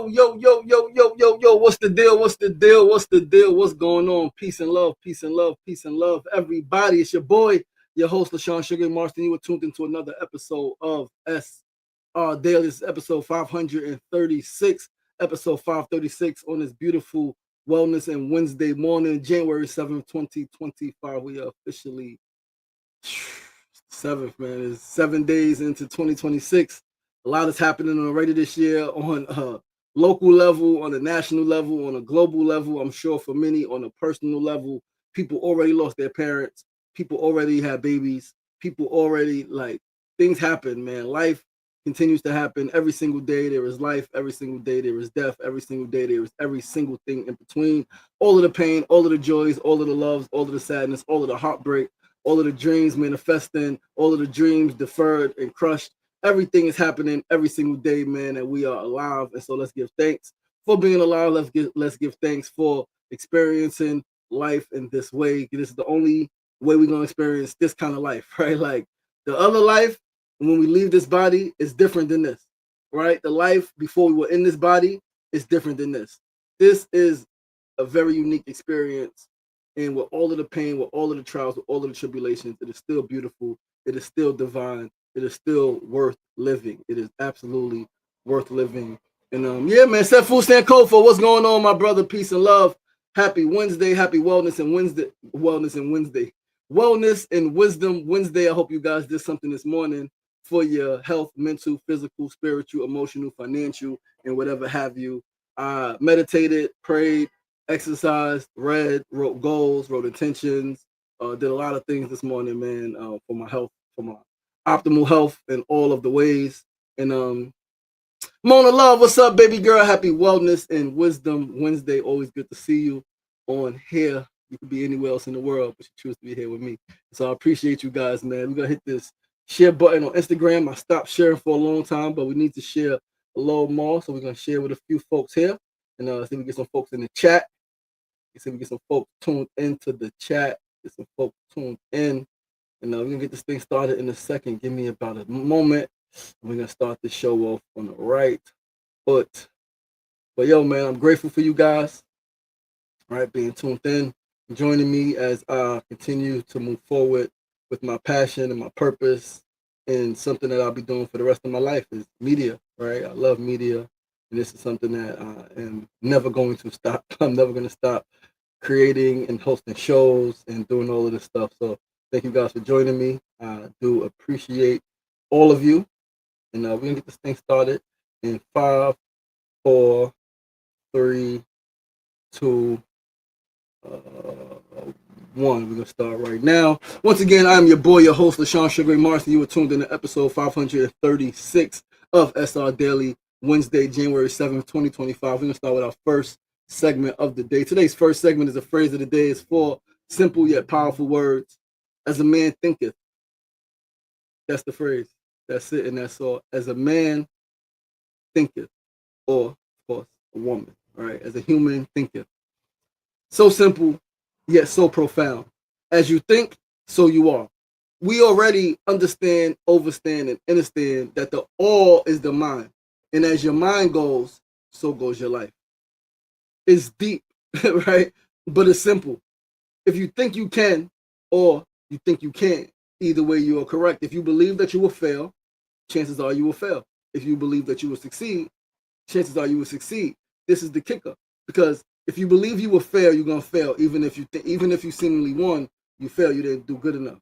Yo, what's the deal? What's the deal? What's the deal? What's going on? Peace and love, peace and love, peace and love, everybody. It's your boy, your host, LaShawn Sugar Marston. You were tuned into another episode of SRDaily. This is episode 536, episode 536 on this beautiful Wellness and Wednesday morning, January 7th, 2025. We are officially 7th, man. It's 7 days into 2026. A lot is happening already this year on a local level, on a national level, on a global level. I'm sure for many on a personal level, people already lost their parents. People already had babies. People already, things happen, man. Life continues to happen every single day. There is life. Every single day there is death. Every single day there is every single thing in between. All of the pain, all of the joys, all of the loves, all of the sadness, all of the heartbreak, all of the dreams manifesting, all of the dreams deferred and crushed. Everything is happening every single day, man, and we are alive. And so let's give thanks for being alive. Let's give thanks for experiencing life in this way. This is the only way we're gonna experience this kind of life, right? Like the other life, when we leave this body, is different than this, right? The life before we were in this body is different than this. This is a very unique experience. And with all of the pain, with all of the trials, with all of the tribulations, it is still beautiful. It is still divine. It is still worth living. It is absolutely worth living. And yeah, man, Set Food Stand Kofo, what's going on, my brother? Peace and love. Happy Wednesday. Happy Wellness and Wednesday. Wellness and Wednesday. Wellness and Wisdom Wednesday. I hope you guys did something this morning for your health, mental, physical, spiritual, emotional, financial, and whatever have you. Meditated, prayed, exercised, read, wrote goals, wrote intentions, did a lot of things this morning, man, for my health, for my optimal health in all of the ways. And Mona Love, what's up, baby girl? Happy Wellness and Wisdom Wednesday. Always good to see you on here. You could be anywhere else in the world, but you choose to be here with me. So I appreciate you guys, man. We're going to hit this share button on Instagram. I stopped sharing for a long time, but we need to share a little more. So we're going to share with a few folks here. And see if we get some folks in the chat. See if we get some folks tuned into the chat. Get some folks tuned in. And we're going to get this thing started in a second. Give me about a moment. We're going to start the show off on the right foot. But yo, man, I'm grateful for you guys, right, being tuned in, joining me as I continue to move forward with my passion and my purpose, and something that I'll be doing for the rest of my life is media, right? I love media, and this is something that I am never going to stop. I'm never going to stop creating and hosting shows and doing all of this stuff. So thank you guys for joining me. I do appreciate all of you. And we're going to get this thing started in 5, 4, 3, 2, 1. We're going to start right now. Once again, I'm your boy, your host, LaShawn Sugar Marston. You were tuned in to episode 536 of SRDaily, Wednesday, January 7th, 2025. We're going to start with our first segment of the day. Today's first segment is a phrase of the day. It's 4 simple yet powerful words. As a man thinketh. That's the phrase. That's it, and that's all. As a man thinketh, or of course a woman, right? As a human thinketh. So simple, yet so profound. As you think, so you are. We already understand, overstand, and understand that the all is the mind. And as your mind goes, so goes your life. It's deep, right? But it's simple. If you think you can, or you think you can't, either way you are correct. If you believe that you will fail, chances are you will fail. If you believe that you will succeed, chances are you will succeed. This is the kicker. Because if you believe you will fail, you're going to fail. Even if you seemingly won, you fail. You didn't do good enough.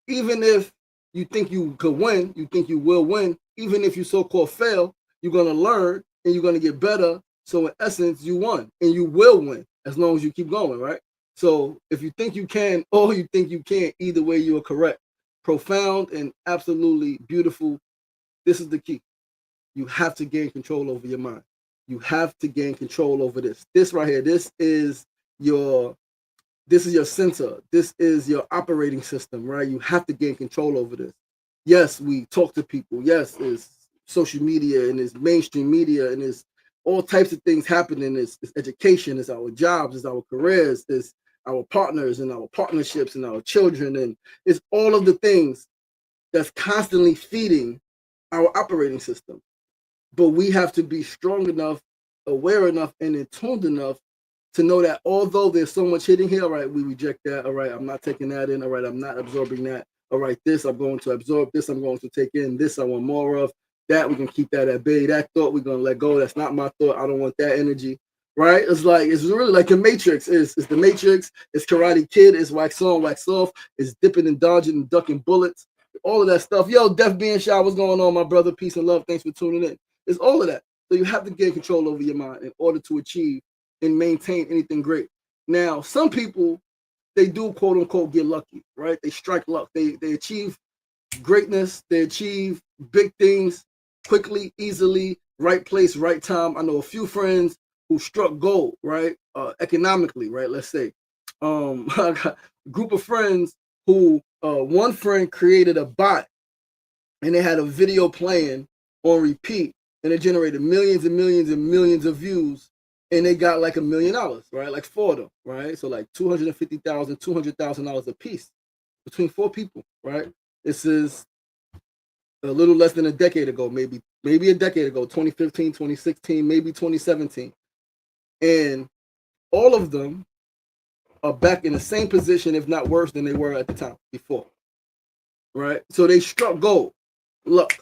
Even if you think you could win, you think you will win. Even if you so-called fail, you're going to learn and you're going to get better. So in essence, you won and you will win as long as you keep going, right? So if you think you can or you think you can't, either way you are correct. Profound and absolutely beautiful. This is the key. You have to gain control over your mind. You have to gain control over this. This right here, this is your center. This is your operating system, right? You have to gain control over this. Yes, we talk to people. Yes, it's social media and it's mainstream media and it's all types of things happening. It's education, it's our jobs, it's our careers, it's our partners and our partnerships and our children. And it's all of the things that's constantly feeding our operating system. But we have to be strong enough aware enough and in tuned enough to know that although there's so much hidden here, all right, we reject that. All right, I'm not taking that in. All right, I'm not absorbing that. All right, this I'm going to absorb. This I'm going to take in. This I want more of. That we can keep that at bay. That thought we're gonna let go. That's not my thought. I don't want that energy. Right? It's like it's really like a Matrix. It's the Matrix. It's Karate Kid. It's wax on, wax off. It's dipping and dodging and ducking bullets. All of that stuff. Yo, Death being shy. What's going on, my brother? Peace and love. Thanks for tuning in. It's all of that. So you have to gain control over your mind in order to achieve and maintain anything great. Now, some people, they do quote unquote get lucky, right? They strike luck. They achieve greatness. They achieve big things quickly, easily, right place, right time. I know a few friends who struck gold, right? Economically, right? Let's say. I got a group of friends who one friend created a bot and they had a video playing on repeat and it generated millions and millions and millions of views and they got like $1 million, right? Like 4 of them, right? So like $250,000, $200,000 a piece between 4 people, right? This is a little less than a decade ago, maybe a decade ago, 2015, 2016, maybe 2017. And all of them are back in the same position, if not worse than they were at the time before, right? So they struck gold. Look,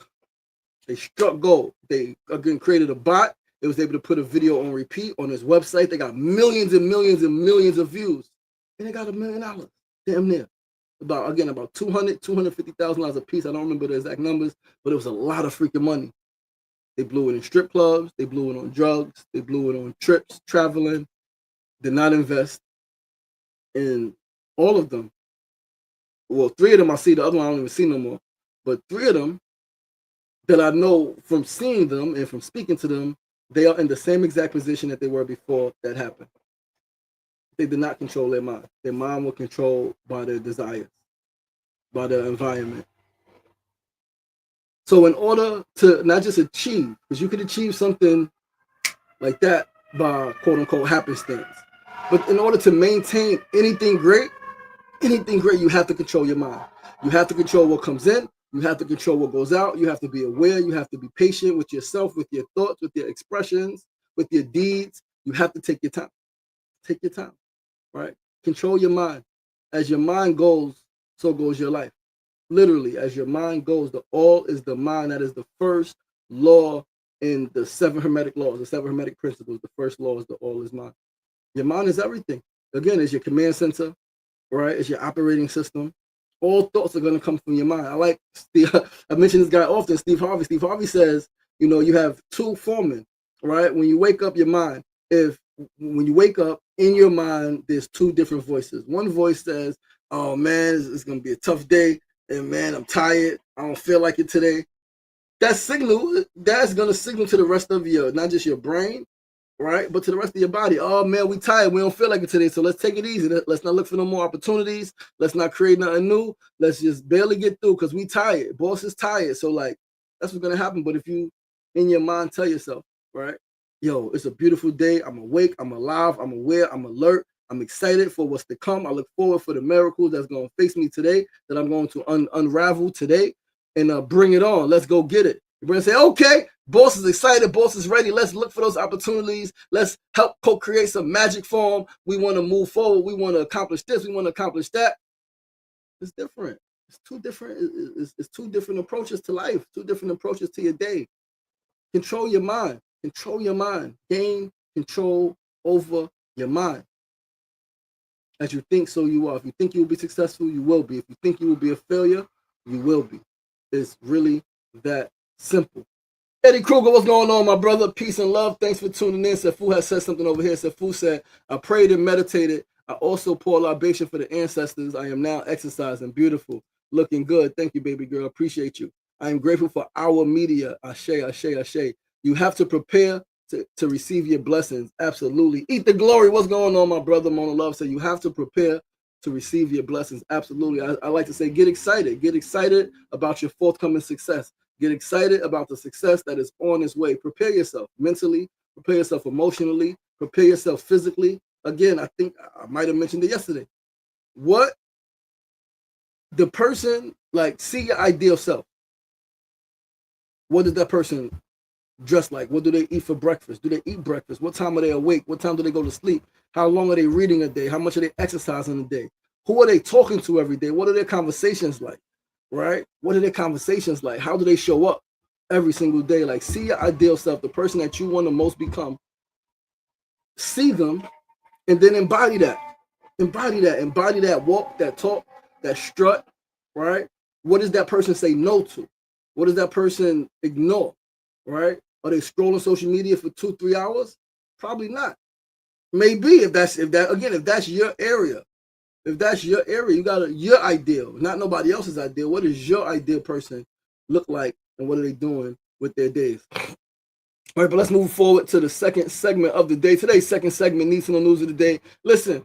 they struck gold. They, again, created a bot. It was able to put a video on repeat on his website. They got millions and millions and millions of views. And they got $1 million, damn near. About $250,000 a piece. I don't remember the exact numbers, but it was a lot of freaking money. They blew it in strip clubs. They blew it on drugs. They blew it on trips, traveling. Did not invest in all of them. Well, 3 of them I see. The other one I don't even see no more. But 3 of them that I know from seeing them and from speaking to them, they are in the same exact position that they were before that happened. They did not control their mind. Their mind was controlled by their desires, by their environment. So in order to not just achieve, because you could achieve something like that by quote unquote happenstance, but in order to maintain anything great, you have to control your mind. You have to control what comes in. You have to control what goes out. You have to be aware. You have to be patient with yourself, with your thoughts, with your expressions, with your deeds. You have to take your time. Take your time, right? Control your mind. As your mind goes, so goes your life. Literally, as your mind goes, the all is the mind. That is the first law in the 7 Hermetic laws, the 7 Hermetic principles. The first law is the all is mind. Your mind is everything. Again, it's your command center, right? It's your operating system. All thoughts are going to come from your mind. I like I mention this guy often, Steve Harvey. Steve Harvey says, you know, you have 2 foremen, right? When you wake up your mind, when you wake up in your mind, there's 2 different voices. One voice says, oh man, it's going to be a tough day. And man, I'm tired. I don't feel like it today. That's going to signal to the rest of your, not just your brain, right? But to the rest of your body. Oh man, we tired. We don't feel like it today. So let's take it easy. Let's not look for no more opportunities. Let's not create nothing new. Let's just barely get through because we tired. Boss is tired. So like, that's what's going to happen. But if you, in your mind, tell yourself, right? Yo, it's a beautiful day. I'm awake. I'm alive. I'm aware. I'm alert. I'm excited for what's to come. I look forward for the miracles that's going to face me today, that I'm going to unravel today, and bring it on. Let's go get it. You're going to say, okay, boss is excited. Boss is ready. Let's look for those opportunities. Let's help co-create some magic for them. We want to move forward. We want to accomplish this. We want to accomplish that. It's different. It's 2 different. It's 2 different approaches to life. 2 different approaches to your day. Control your mind. Control your mind. Gain control over your mind. As you think, so you are. If you think you will be successful, you will be. If you think you will be a failure, you will be. It's really that simple. Eddie Kruger, what's going on, my brother? Peace and love. Thanks for tuning in. Sefu has said something over here. Sefu said, I prayed and meditated. I also pour libation for the ancestors. I am now exercising. Beautiful. Looking good. Thank you, baby girl. Appreciate you. I am grateful for our media. Ashe, ashe, ashe. You have to prepare to receive your blessings. Absolutely. Eat the glory. What's going on, my brother? Mona Love said you have to prepare to receive your blessings. Absolutely. I like to say get excited. Get excited about your forthcoming success. Get excited about the success that is on its way. Prepare yourself mentally. Prepare yourself emotionally. Prepare yourself physically. Again, I think I might have mentioned it yesterday. What the person, like, see your ideal self. What does that person dress like? What do they eat for breakfast? Do they eat breakfast? What time are they awake? What time do they go to sleep? How long are they reading a day? How much are they exercising a day? Who are they talking to every day? What are their conversations like? Right? What are their conversations like? How do they show up every single day? Like, see your ideal self, the person that you want to most become. See them and then embody that. Embody that. Embody that walk, that talk, that strut, right? What does that person say no to? What does that person ignore, right? Are they scrolling social media for 2-3 hours? Probably not. Maybe if that's your area. If that's your area, you got your ideal, not nobody else's ideal. What does your ideal person look like, and what are they doing with their days? All right, but let's move forward to the second segment of the day. Today's second segment, needs to know news of the day. Listen,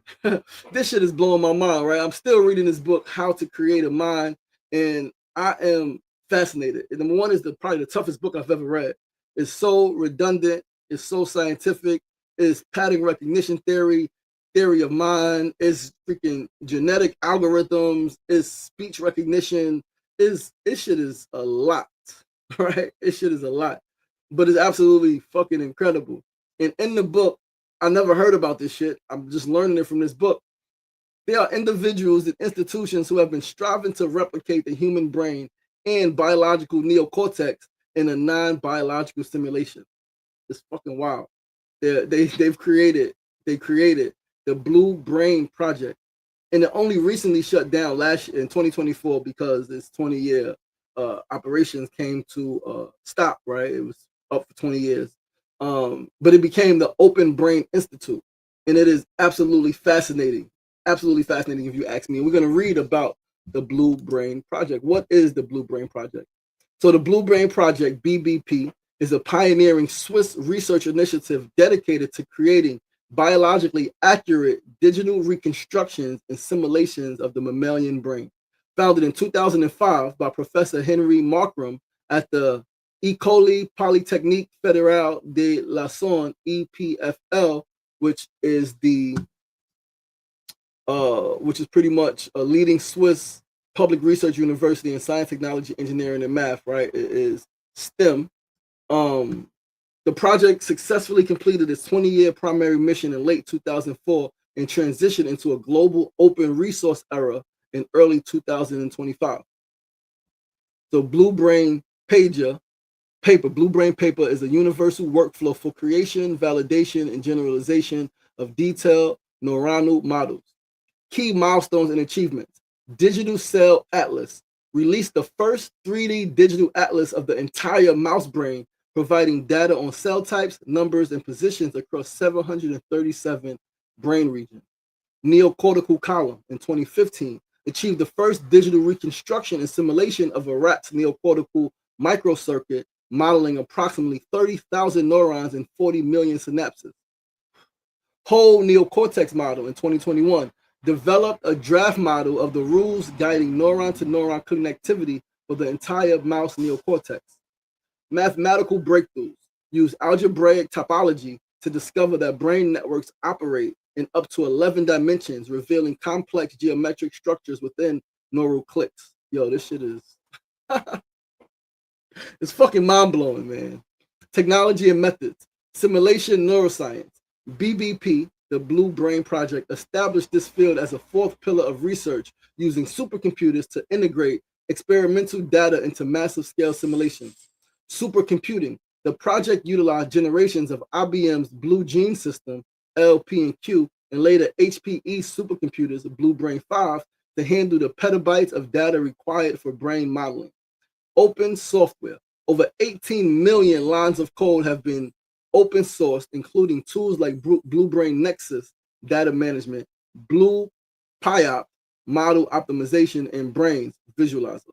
this shit is blowing my mind, right? I'm still reading this book, How to Create a Mind, and I am fascinated. And number one is probably the toughest book I've ever read. It's so redundant. It's so scientific. It's pattern recognition theory of mind. It's freaking genetic algorithms. It's speech recognition. It shit is a lot, right? It shit is a lot, but it's absolutely fucking incredible. And in the book, I never heard about this shit. I'm just learning it from this book. There are individuals and institutions who have been striving to replicate the human brain and biological neocortex in a non-biological simulation. It's fucking wild. They created the Blue Brain Project, and it only recently shut down last year in 2024 because its 20-year operations came to stop. Right, it was up for 20 years, but it became the Open Brain Institute, and it is absolutely fascinating if you ask me. And we're going to read about the Blue Brain Project. What is the Blue Brain Project? So the Blue Brain Project, BBP, is a pioneering Swiss research initiative dedicated to creating biologically accurate digital reconstructions and simulations of the mammalian brain. Founded in 2005 by Professor Henry Markram at the École Polytechnique Fédérale de Lausanne, EPFL, which is pretty much a leading Swiss public research university in science, technology, engineering, and math. Right, it is STEM. The project successfully completed its 20-year primary mission in late 2004 and transitioned into a global open resource era in early 2025. So Blue Brain Paper is a universal workflow for creation, validation, and generalization of detailed neuronal models. Key milestones and achievements. Digital Cell Atlas released the first 3D digital atlas of the entire mouse brain, providing data on cell types, numbers, and positions across 737 brain regions. Neocortical column in 2015 achieved the first digital reconstruction and simulation of a rat's neocortical microcircuit, modeling approximately 30,000 neurons and 40 million synapses. Whole neocortex model in 2021 developed a draft model of the rules guiding neuron-to-neuron connectivity for the entire mouse neocortex. Mathematical breakthroughs use algebraic topology to discover that brain networks operate in up to 11 dimensions, revealing complex geometric structures within neural cliques. Yo, this shit is it's fucking mind-blowing, man. Technology and methods. Simulation neuroscience. BBP, the Blue Brain Project, established this field as a fourth pillar of research using supercomputers to integrate experimental data into massive scale simulations. Supercomputing. The project utilized generations of IBM's Blue Gene System, LP and Q, and later HPE supercomputers, Blue Brain 5, to handle the petabytes of data required for brain modeling. Open software. Over 18 million lines of code have been open sourced, including tools like Blue Brain Nexus, data management, Blue PyOpt, model optimization, and Brains Visualizer.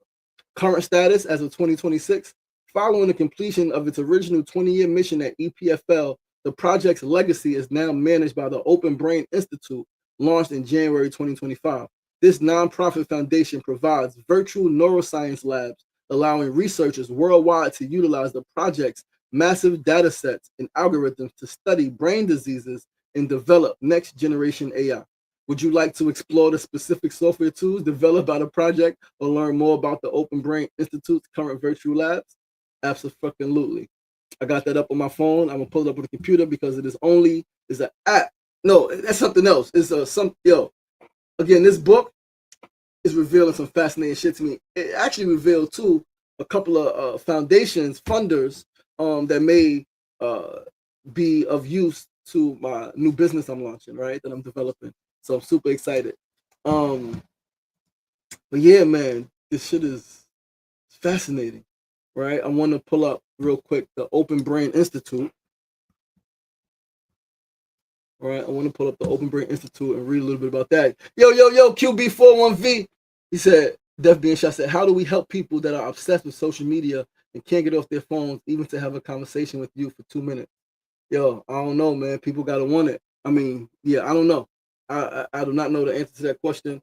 Current status as of 2026. Following the completion of its original 20-year mission at EPFL, the project's legacy is now managed by the Open Brain Institute, launched in January 2025. This nonprofit foundation provides virtual neuroscience labs, allowing researchers worldwide to utilize the project's massive data sets and algorithms to study brain diseases and develop next-generation AI. Would you like to explore the specific software tools developed by the project or learn more about the Open Brain Institute's current virtual labs? Absolutely. I got that up on my phone. I'm gonna pull it up on the computer because it is an app. No, that's something else. It's again, this book is revealing some fascinating shit to me. It actually revealed too a couple of foundations, funders, that may be of use to my new business I'm launching, right? That I'm developing. So I'm super excited. But yeah, man, this shit is fascinating, right? I want to pull up real quick the Open Brain Institute. All right, I want to pull up the Open Brain Institute and read a little bit about that. Yo, QB41V. He said, Death Being Shot said, how do we help people that are obsessed with social media and can't get off their phones even to have a conversation with you for 2 minutes? Yo, I don't know, man. People gotta want it. I mean, yeah, I don't know. I do not know the answer to that question.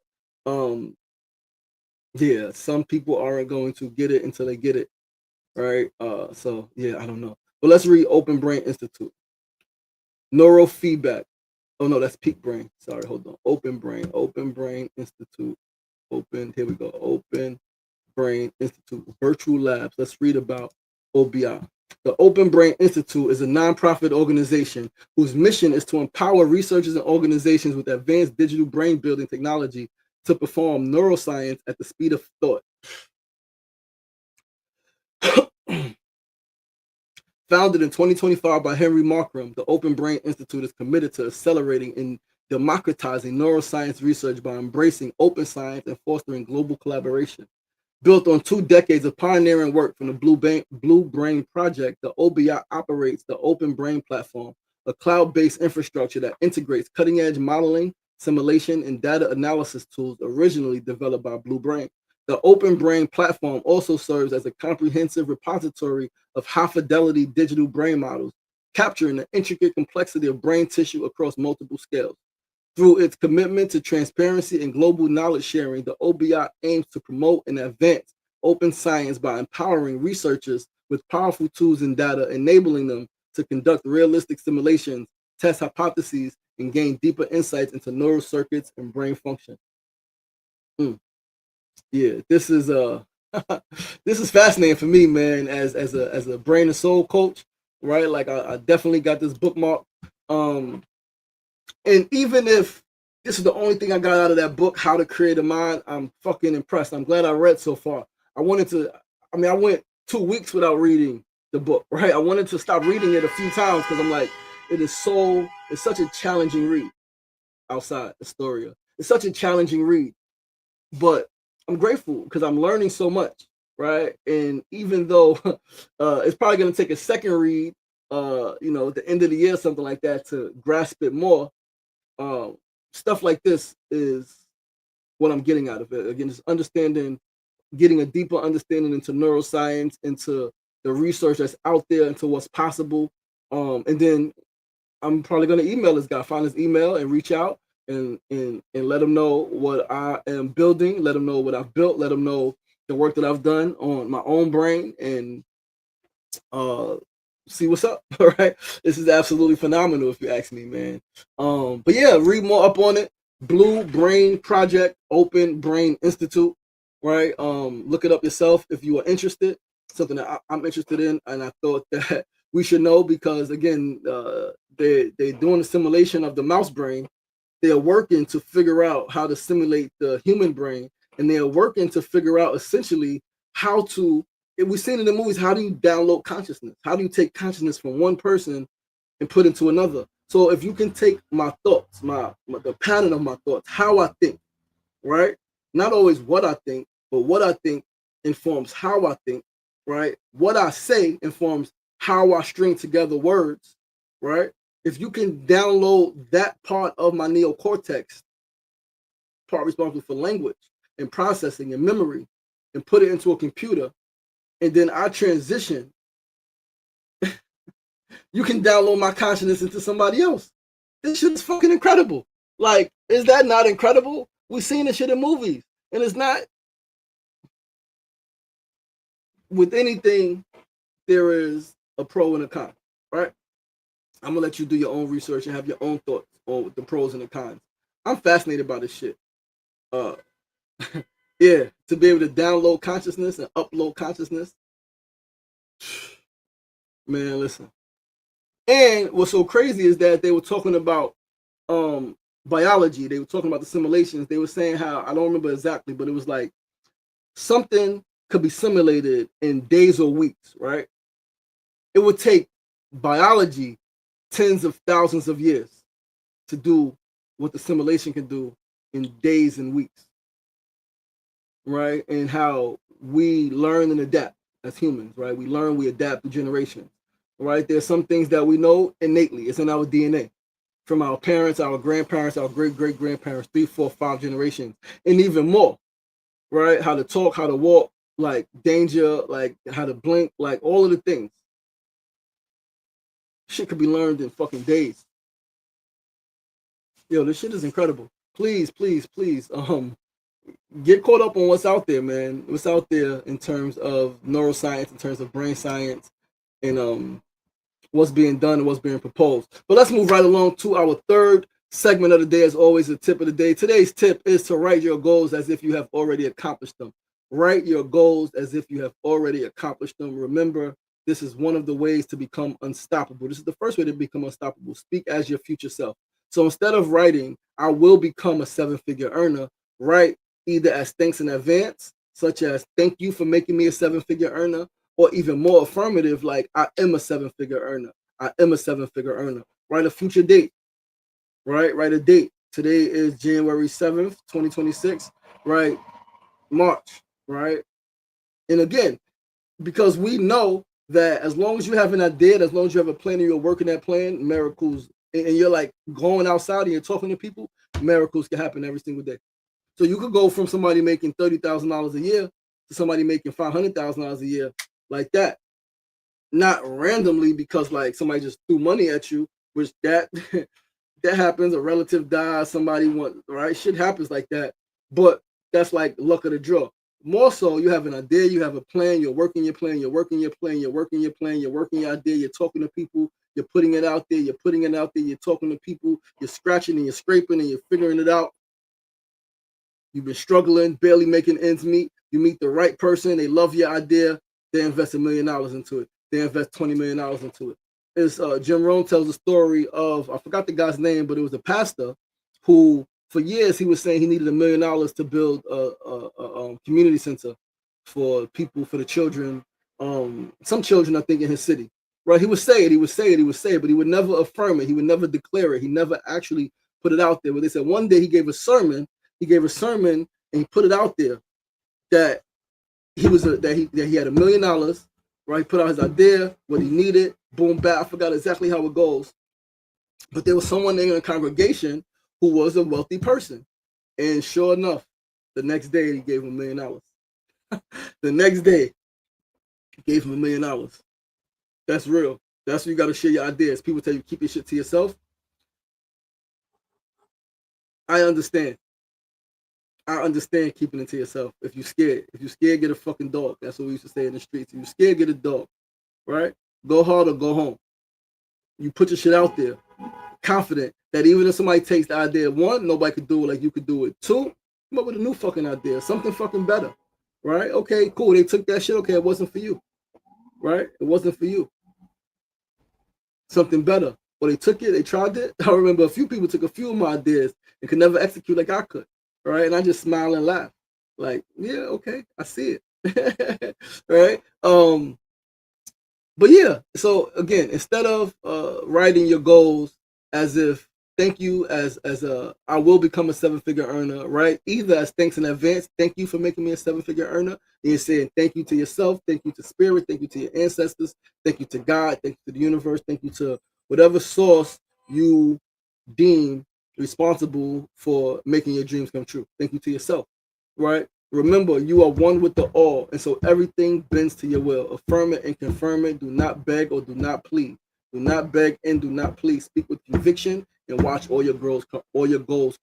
Yeah, some people aren't going to get it until they get it, right? So yeah, I don't know. But let's read Open Brain Institute. Neurofeedback. Oh no, that's Peak Brain. Sorry, hold on. Open Brain Institute. Here we go. Open Brain Institute. Virtual labs. Let's read about OBI. The Open Brain Institute is a nonprofit organization whose mission is to empower researchers and organizations with advanced digital brain building technology to perform neuroscience at the speed of thought. Founded in 2025 by Henry Markram, the Open Brain Institute is committed to accelerating and democratizing neuroscience research by embracing open science and fostering global collaboration. Built on 2 decades of pioneering work from the Blue Brain Project, the OBI operates the Open Brain Platform, a cloud-based infrastructure that integrates cutting-edge modeling, simulation, and data analysis tools originally developed by Blue Brain. The Open Brain Platform also serves as a comprehensive repository of high-fidelity digital brain models, capturing the intricate complexity of brain tissue across multiple scales. Through its commitment to transparency and global knowledge sharing, the OBI aims to promote and advance open science by empowering researchers with powerful tools and data, enabling them to conduct realistic simulations, test hypotheses, and gain deeper insights into neural circuits and brain function. Yeah, this is this is fascinating for me, man. As a brain and soul coach, right? Like I definitely got this bookmark. And even if this is the only thing I got out of that book, How to Create a Mind, I'm fucking impressed. I'm glad I read so far. I went 2 weeks without reading the book, right? I wanted to stop reading it a few times because I'm like, it's such a challenging read outside Astoria. It's such a challenging read, but I'm grateful because I'm learning so much, right? And even though it's probably going to take a second read, at the end of the year, something like that, to grasp it more, stuff like this is what I'm getting out of it. Again, just getting a deeper understanding into neuroscience, into the research that's out there, into what's possible. And then I'm probably going to email this guy, find his email and reach out and let him know what I am building, let him know what I've built, let him know the work that I've done on my own brain, and see what's up. All right, this is absolutely phenomenal if you ask me, man. But yeah, read more up on it. Blue Brain Project, Open Brain Institute, right? Look it up yourself if you are interested. Something that I'm interested in, and I thought that we should know because again, they're doing a simulation of the mouse brain. They're working to figure out how to simulate the human brain, and they're working to figure out essentially how to. We've seen in the movies, how do you download consciousness? How do you take consciousness from one person and put into another? So if you can take my thoughts, the pattern of my thoughts, how I think, right? Not always what I think, but what I think informs how I think, right? What I say informs how I string together words, right? If you can download that part of my neocortex, part responsible for language and processing and memory, and put it into a computer, and then I transition, you can download my consciousness into somebody else. This shit is fucking incredible. Like, is that not incredible? We've seen this shit in movies. And it's not, with anything, there is a pro and a con, right? I'm gonna let you do your own research and have your own thoughts on the pros and the cons. I'm fascinated by this shit. Uh, yeah, to be able to download consciousness and upload consciousness. Man, listen. And what's so crazy is that they were talking about biology. They were talking about the simulations. They were saying how, I don't remember exactly, but it was like something could be simulated in days or weeks, right? It would take biology tens of thousands of years to do what the simulation can do in days and weeks, right? And how we learn and adapt as humans, right? We learn, we adapt to generations, right? There's some things that we know innately. It's in our DNA from our parents, our grandparents, our great-great-grandparents, 3, 4, 5 generations, and even more, right? How to talk, how to walk, like danger, like how to blink, like all of the things. Shit could be learned in fucking days. Yo, this shit is incredible. Please, please, please, get caught up on what's out there, man. What's out there in terms of neuroscience, in terms of brain science, and what's being done and what's being proposed. But let's move right along to our third segment of the day. As always, the tip of the day. Today's tip is to write your goals as if you have already accomplished them. Write your goals as if you have already accomplished them. Remember, this is one of the ways to become unstoppable. This is the first way to become unstoppable. Speak as your future self. So instead of writing, I will become a 7-figure earner, write either as thanks in advance, such as thank you for making me a 7-figure earner, or even more affirmative, like I am a 7-figure earner. I am a 7-figure earner. Write a future date, right? Write a date. Today is January 7th, 2026, right? March, right? And again, because we know that as long as you have an idea, as long as you have a plan and you're working that plan, miracles, and you're like going outside and you're talking to people, miracles can happen every single day. So you could go from somebody making $30,000 a year to somebody making $500,000 a year like that. Not randomly because like somebody just threw money at you, which that that happens. A relative dies, somebody wants, right? Shit happens like that. But that's like luck of the draw. More so, you have an idea, you have a plan, you're working your plan, you're working your plan, you're working your plan, you're working your idea, you're talking to people, you're putting it out there, you're putting it out there, you're talking to people, you're scratching and you're scraping and you're figuring it out. You've been struggling, barely making ends meet. You meet the right person, they love your idea, they invest $1 million into it. They invest $20 million into it. It's Jim Rohn tells a story of, I forgot the guy's name, but it was a pastor who, for years, he was saying he needed $1 million to build a community center for people, for the children, some children, I think, in his city. Right? He would say it, but he would never affirm it. He would never declare it. He never actually put it out there. But they said one day he gave a sermon and he put it out there that he was that he had $1 million, right? He put out his idea, what he needed, boom, bam. I forgot exactly how it goes, but there was someone in the congregation who was a wealthy person, and sure enough, the next day he gave him $1 million. The next day, he gave him $1 million. That's real. That's where you got to share your ideas. People tell you keep your shit to yourself. I understand. I understand keeping it to yourself. If you're scared, get a fucking dog. That's what we used to say in the streets. If you're scared, get a dog. Right? Go hard or go home. You put your shit out there, confident that even if somebody takes the idea, one, nobody could do it like you could do it. Two, come up with a new fucking idea, something fucking better. Right? Okay, cool. They took that shit. Okay, it wasn't for you. Right? It wasn't for you. Something better. Or they took it, they tried it. I remember a few people took a few of my ideas and could never execute like I could. Right? And I just smile and laugh. Like, yeah, okay, I see it. Right? But yeah, so again, instead of writing your goals as if thank you as a I will become a 7-figure earner, right? Either as thanks in advance, thank you for making me a 7-figure earner. And you're saying thank you to yourself, thank you to spirit, thank you to your ancestors, thank you to God, thank you to the universe, thank you to whatever source you deem responsible for making your dreams come true. Thank you to yourself, right? Remember, you are one with the all, and so everything bends to your will. Affirm it and confirm it. Do not beg or do not plead. Do not beg and do not plead. Speak with conviction and watch all your goals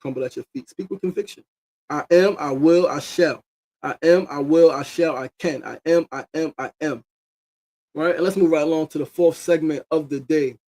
crumble at your feet. Speak with conviction. I am, I will, I shall. I am, I will, I shall, I can. I am, I am, I am. All right, and let's move right along to the fourth segment of the day.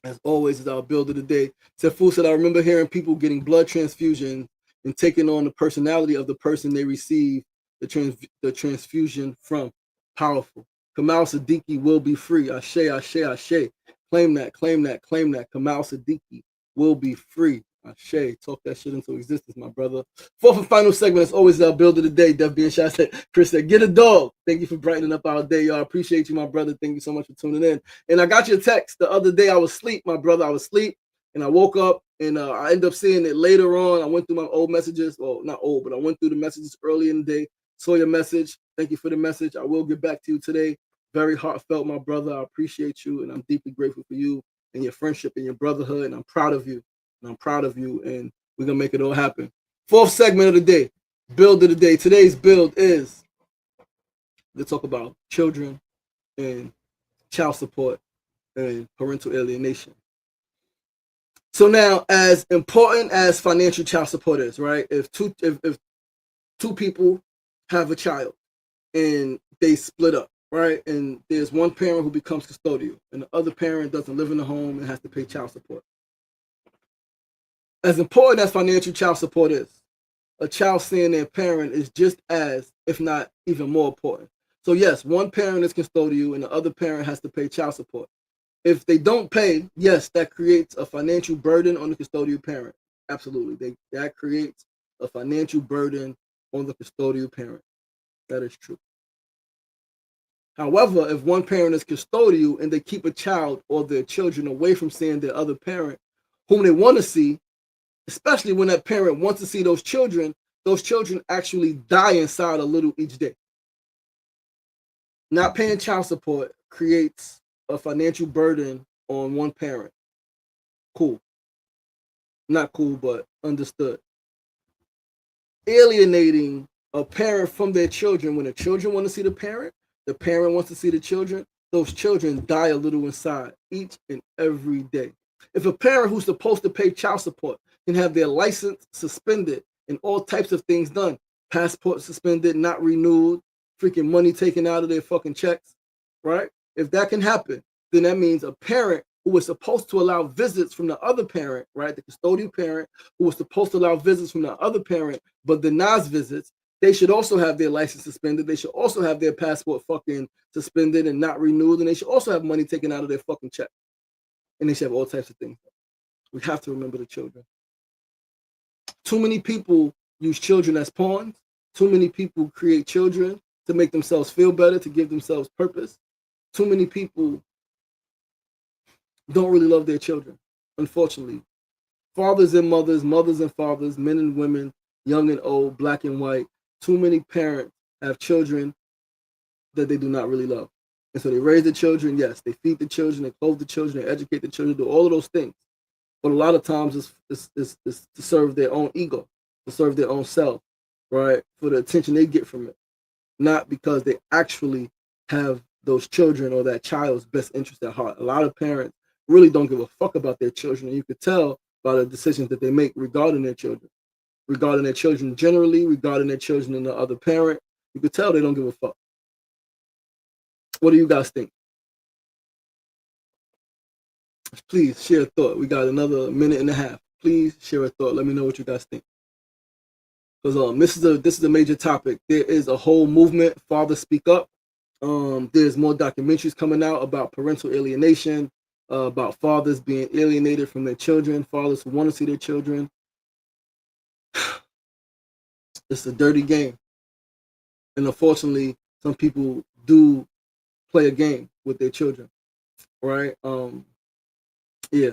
As always, is our build of the day. Sefu said, I remember hearing people getting blood transfusion and taking on the personality of the person they receive the transfusion from. Powerful. Kamal Siddiqui will be free. Ashe, ashe, ashe. Claim that, claim that, claim that. Kamal Siddiqui will be free. Ashe, talk that shit into existence, my brother. Fourth and final segment is always our build of the day. Def being shot said, Chris said, get a dog. Thank you for brightening up our day, y'all. Appreciate you, my brother. Thank you so much for tuning in. And I got your text the other day. I was asleep, my brother. I was asleep, and I woke up, and I ended up seeing it later on. I went through my old messages. Well, not old, but I went through the messages early in the day. Saw your message. Thank you for the message. I will get back to you today. Very heartfelt, my brother. I appreciate you, and I'm deeply grateful for you and your friendship and your brotherhood, and I'm proud of you. And I'm proud of you, and we're going to make it all happen. Fourth segment of the day, build of the day. Today's build is to talk about children and child support and parental alienation. So now, as important as financial child support is, right? If two people have a child and they split up, right? And there's one parent who becomes custodial and the other parent doesn't live in the home and has to pay child support. As important as financial child support is, a child seeing their parent is just as, if not even more important. So yes, one parent is custodial and the other parent has to pay child support. If they don't pay, yes, that creates a financial burden on the custodial parent. Absolutely. That creates a financial burden on the custodial parent. That is true. However, if one parent is custodial and they keep a child or their children away from seeing their other parent, whom they want to see, especially when that parent wants to see those children actually die inside a little each day. Not paying child support creates a financial burden on one parent. Cool. Not cool, but understood. Alienating a parent from their children. When the children want to see the parent wants to see the children, those children die a little inside each and every day. If a parent who's supposed to pay child support can have their license suspended and all types of things done, passport suspended, not renewed, freaking money taken out of their fucking checks, right? If that can happen, then that means a parent who was supposed to allow visits from the other parent, right? The custodial parent who was supposed to allow visits from the other parent, but denies visits, they should also have their license suspended. They should also have their passport fucking suspended and not renewed. And they should also have money taken out of their fucking check. And they should have all types of things. We have to remember the children. Too many people use children as pawns. Too many people create children to make themselves feel better, to give themselves purpose. Too many people don't really love their children, unfortunately. Fathers and mothers, mothers and fathers, men and women, young and old, black and white. Too many parents have children that they do not really love. And so they raise the children, yes, they feed the children, they clothe the children, they educate the children, do all of those things. But a lot of times it's to serve their own ego, to serve their own self, right? For the attention they get from it. Not because they actually have those children or that child's best interest at heart. A lot of parents really don't give a fuck about their children. And you could tell by the decisions that they make regarding their children generally, regarding their children and the other parent. You could tell they don't give a fuck. What do you guys think? Please share a thought. We got another minute and a half. Please share a thought. Let me know what you guys think. Because this is a major topic. There is a whole movement, Fathers Speak Up. There's more documentaries coming out about parental alienation, about fathers being alienated from their children, fathers who want to see their children. It's a dirty game. And unfortunately, some people do play a game with their children, right? Yeah.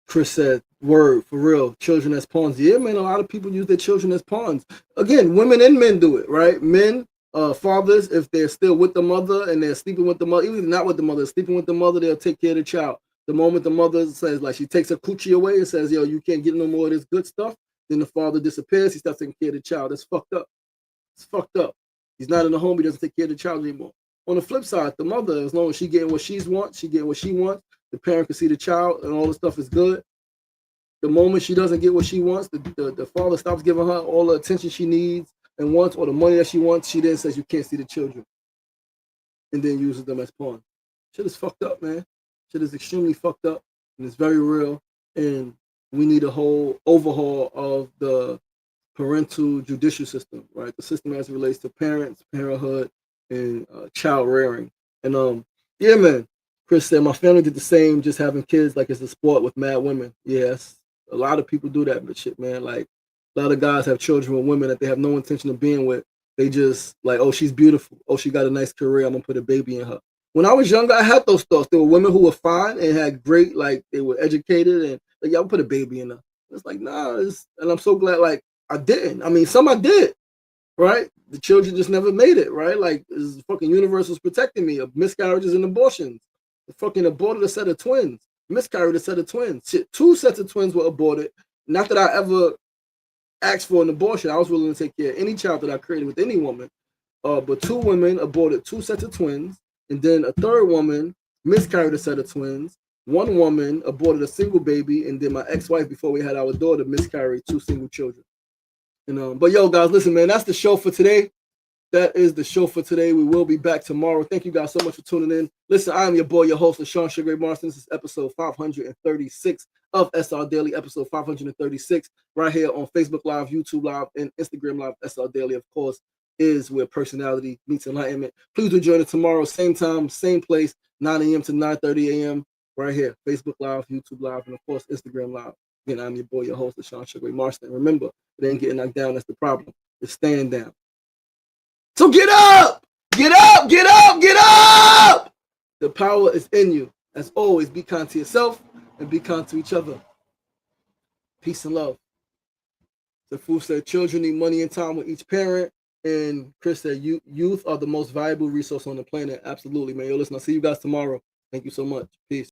Chris said, word, for real, children as pawns. Yeah, man, a lot of people use their children as pawns. Again, women and men do it, right? Men, fathers, if they're still with the mother and they're sleeping with the mother, even if they're not with the mother, sleeping with the mother, they'll take care of the child. The moment the mother says, like, she takes her coochie away and says, yo, you can't get no more of this good stuff, then the father disappears, he starts taking care of the child. That's fucked up. It's fucked up. He's not in the home, he doesn't take care of the child anymore. On the flip side, the mother, as long as she getting what she wants, the parent can see the child and all the stuff is good. The moment she doesn't get what she wants, the father stops giving her all the attention she needs and wants, or the money that she wants, she then says you can't see the children. And then uses them as pawns. Shit is fucked up, man. Shit is extremely fucked up, and it's very real. And we need a whole overhaul of the parental judicial system, right? The system as it relates to parents, parenthood, and child rearing. And yeah, man. Chris said my family did the same, just having kids like it's a sport with mad women. Yes, a lot of people do that, but shit, man. Like a lot of guys have children with women that they have no intention of being with. They just like, oh, she's beautiful. Oh, she got a nice career. I'm gonna put a baby in her. When I was younger, I had those thoughts. There were women who were fine and had great, like they were educated and like, yeah, I'll put a baby in her. It's like, nah, and I'm so glad like I didn't. I mean, some I did, right? The children just never made it, right? Like this fucking universe was protecting me of miscarriages and abortions. The fucking aborted a set of twins, miscarried a set of twins. Shit, 2 sets of twins were aborted. Not that I ever asked for an abortion. I was willing to take care of any child that I created with any woman. But 2 women aborted 2 sets of twins, and then a third woman miscarried a set of twins. 1 woman aborted a single baby, and then my ex-wife, before we had our daughter, miscarried 2 single children. And but yo, guys, listen, man, that's the show for today. That is the show for today. We will be back tomorrow. Thank you guys so much for tuning in. Listen, I am your boy, your host, LaShawn Sugar Ray Marston. This is episode 536 of SR Daily, episode 536, right here on Facebook Live, YouTube Live, and Instagram Live. SR Daily, of course, is where personality meets enlightenment. Please do join us tomorrow, same time, same place, 9 a.m. to 9:30 a.m., right here, Facebook Live, YouTube Live, and of course, Instagram Live. Again, I'm your boy, your host, LaShawn Sugar Ray Marston. Remember, it ain't getting knocked down. That's the problem. It's staying down. So get up! Get up! Get up! Get up! The power is in you. As always, be kind to yourself and be kind to each other. Peace and love. The fool said children need money and time with each parent. And Chris said youth are the most valuable resource on the planet. Absolutely, man. Yo, listen, I'll see you guys tomorrow. Thank you so much. Peace.